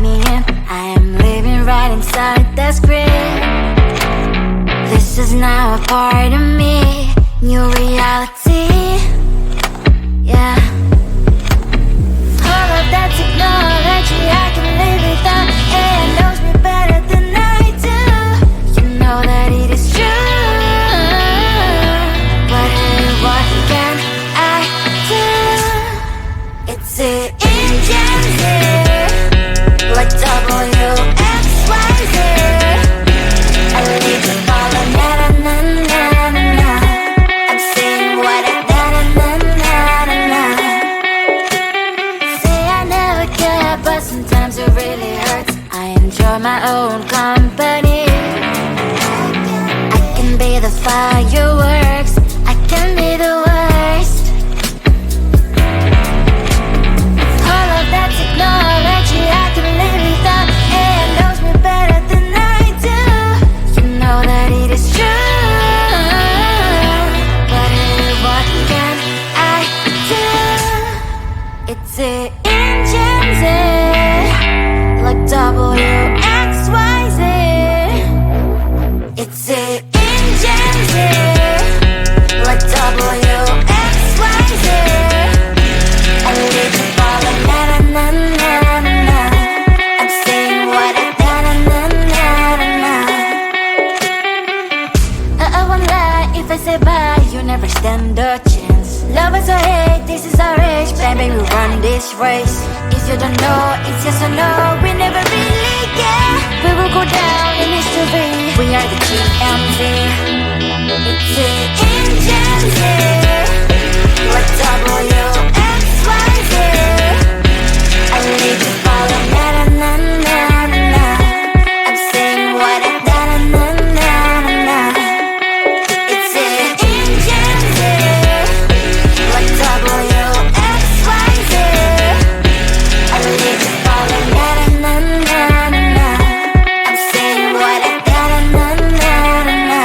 me in. I am living right inside the script. This is now a part of me, new reality. Yeah. All of that technology I can live without. It knows me better than I do. You know that it is true. But hey, what can I do? It's the engines here, like WXYZ. I need to follow na-na-na-na-na-na. I'm saying what I na-na-na-na-na. Say I never care, but sometimes it really hurts. I enjoy my own company. I can be the fireworks, I can be the worst. All of that technology I can live without. It knows me better than I do. You know that it is true. But hey, what can I do? It's the engines, like WXYZ. It's the engines, like WXYZ. I need to follow na-na-na-na-na. I'm saying what I na-na-na-na-na. I won't lie if I say bye, you never stand a chance. Love is or hate, this is our age. Baby, we run this race. If you don't know, it's yes or no. We never really care. We will go down in history. We are the GMZ. It's the engines here, like WXYZ. I need to follow na-na-na-na-na. I'm saying what I na-na-na-na-na. It's the engines here, like WXYZ. I need to follow na-na-na-na-na. I'm saying what I na-na-na-na-na.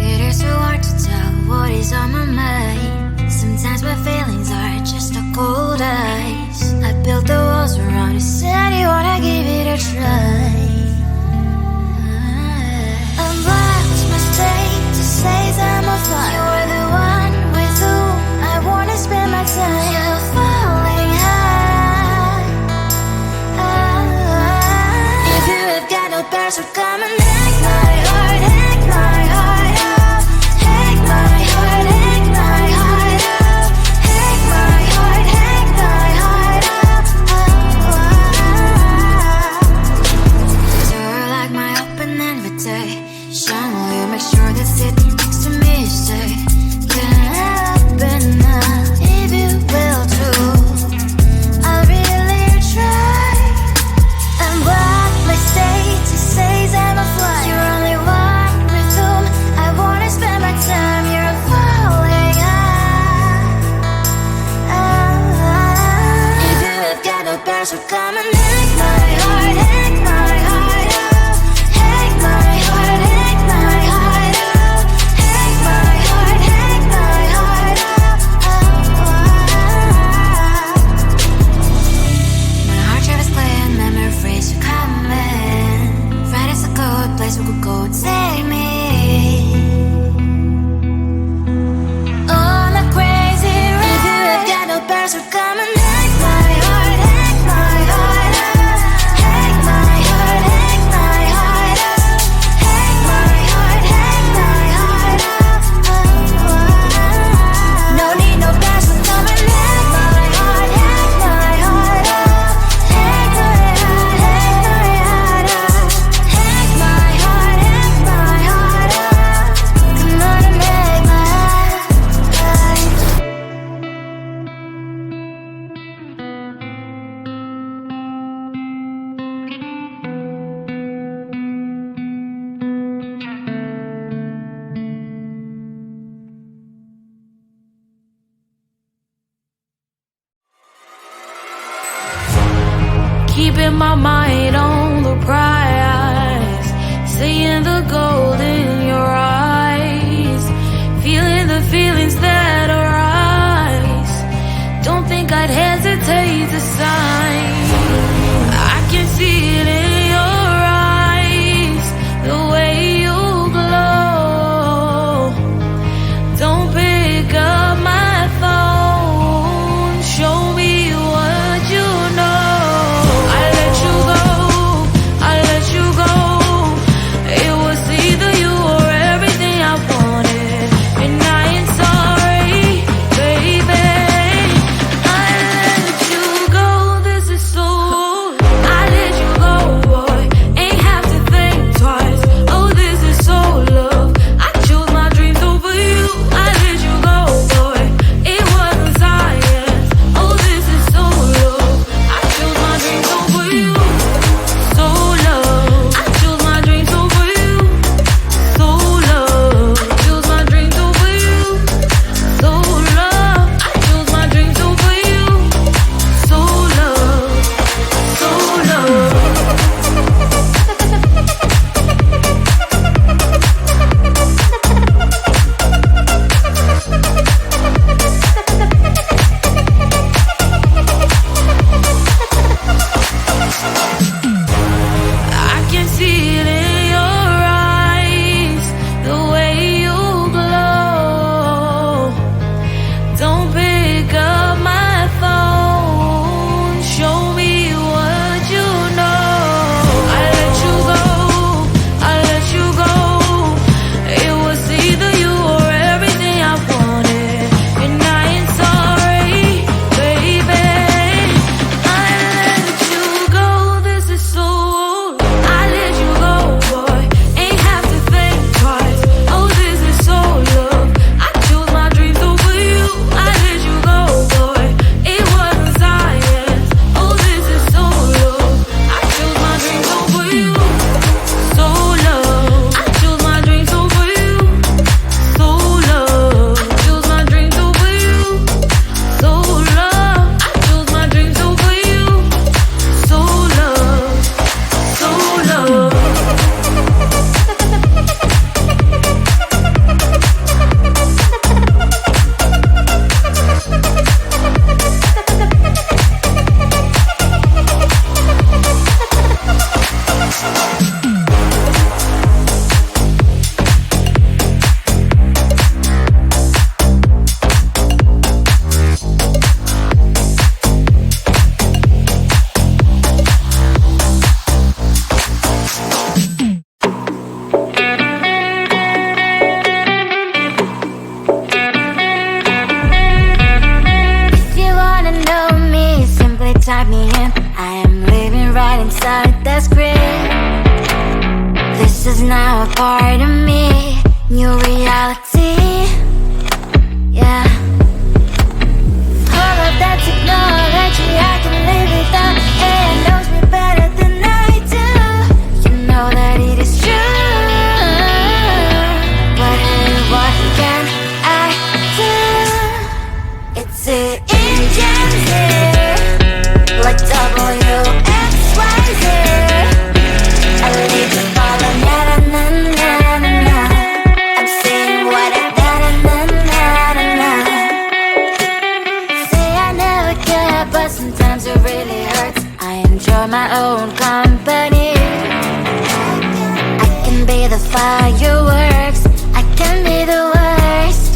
It is so hard to tell what is on my mind. Sometimes my feelings are just a cold ice. I built the walls around you, said you wanna give it a try. I'm lost, mistake to say I'm a fly. You're the one with whom I wanna spend my time. You're falling high. If you have got no bears, so come and hack my heart, hack my heart up. Hack my heart, hack my heart up. Hack my heart, hack my heart up. You're like my open invitation. Will you make sure that sitting next to me say, can happen now, if you will too. I'll really try. And what my status says I'm a fly. You're only one with whom I wanna spend my time. You're falling high. If you have got no bears, so come and hack my heart, hack my heart up. Hack my heart, hack my heart up. the gold in your eyes, feeling the feelings that arise. Don't think I'd hesitate to sign. I can see it in your eyes, the way you glow. Don't pick up my phone, show me what you know. I let you go, I let you go. It was either you or everything I wanted, and I ain't sorry, baby. I let you go, this is so. I let you go, boy, ain't have to think twice. Oh, this is so love. I chose my dreams over you. I let you go, boy, it wasn't science. Oh, this is so love. I chose my dreams over you. So love. I chose my dreams over you. So love. Chose my dreams over you. So love. I chose my dreams over you. So love. So love. I can see it in your eyes, the way you glow. Don't pick up my phone, show me what you know. I let you go, I let you go. It was either you or everything I wanted, and I ain't sorry, baby. I let you go, this is so. I let you go, boy, ain't have to think twice. Oh, this is so love. I chose my dreams over you. I let you go, boy, it wasn't science. Oh, this is so love. I chose my dreams over you. So love. I chose my dreams over you. So love. Chose my dreams over you. So love. I chose my dreams over you. So love. So love. If you wanna know me, simply type me in. I am living right inside the screen. This is now a part of me, new reality. Yeah. All of that technology I can live without. It knows me better than I do. You know that it is true. But hey, what can I do? It's it in gems here, like WXYZ. I need to follow, na na na na na na. I'm saying what I na na na na na na. Say I never care, but sometimes it really hurts. I enjoy my own company. I can be the fireworks, I can be the worst.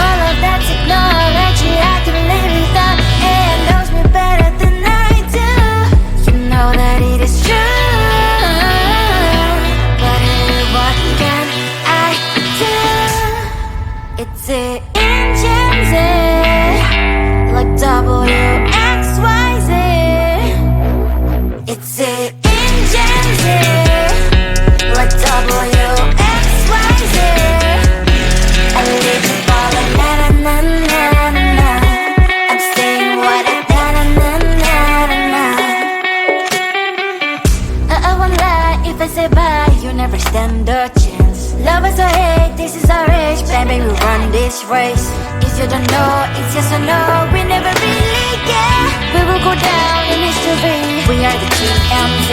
All of that technology I can live without. It knows me better than I do. You know that it is true. But hey, what can I do? It's it in gems, like WXYZ. It's it in gems, like WXYZ. I live to follow, na na na na na na. I'm saying what I na na na na na na. I won't lie if I say bye, you never stand a chance. Love us or hate, this is our age, baby, we run this race. If you don't know, it's yes or no, we never really care. We will go down in history, we are the TMZ.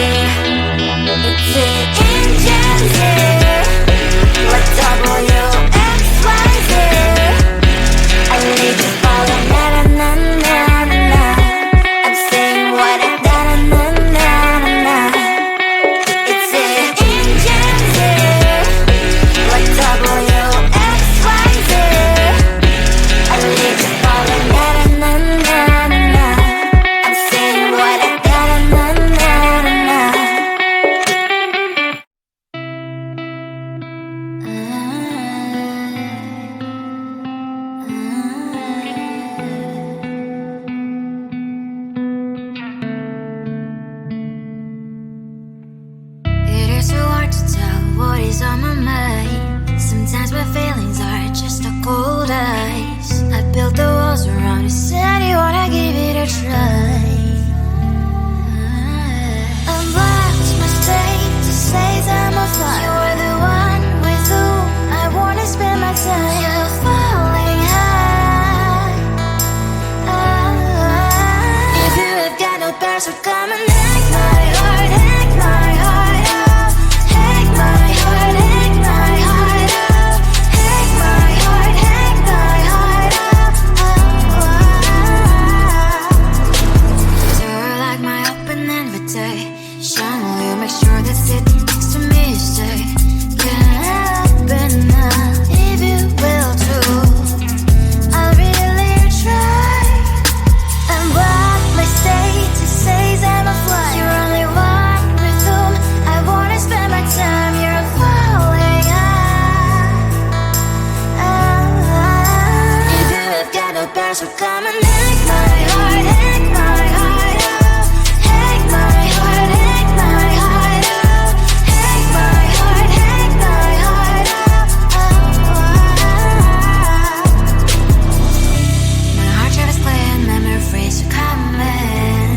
what is on my mind. Sometimes my feelings are just a cold ice. I built the walls around you, said you wanna give it a try. I'm lost, mistake to say I'm a fly. You're the one with whom I wanna spend my time. You're falling high. If you have got no bears, so come and hack my heart, hack my heart out. Hack my heart, hack my heart out. Hack my heart, hack my heart out. You're like my open invitation. Will you make sure that sitting next to me you stay? Can happen now, if you will too. I'll really try. And what my state to say I'm a fly. You're only one with whom I wanna spend my time. You're falling high. If you have got no bears, so come and hack my heart, hack my heart out. Hack my heart, hack my heart out. Hack my heart, hack my heart out. My heart drive is clear and memory freeze, so come in.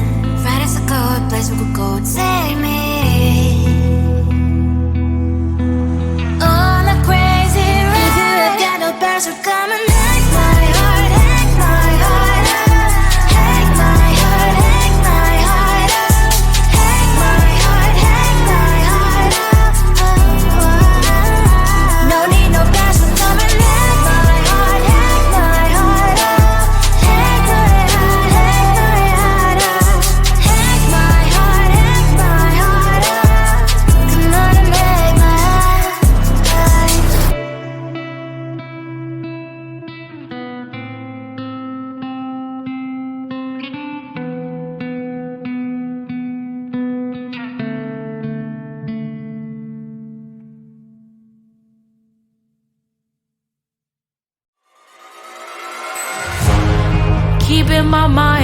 Friday's a good place we could go, take me. On a crazy ride. If you have got no bears, so come and hack my heart, hack my heart out. Hack my heart, hack my heart out. Hack my heart, hack my heart out. No need no bears, so come and hack my heart, hack my heart out. Hack my heart, hack my heart out. Hack my heart, hack my heart out. Come on and make my heart. Keep in my mind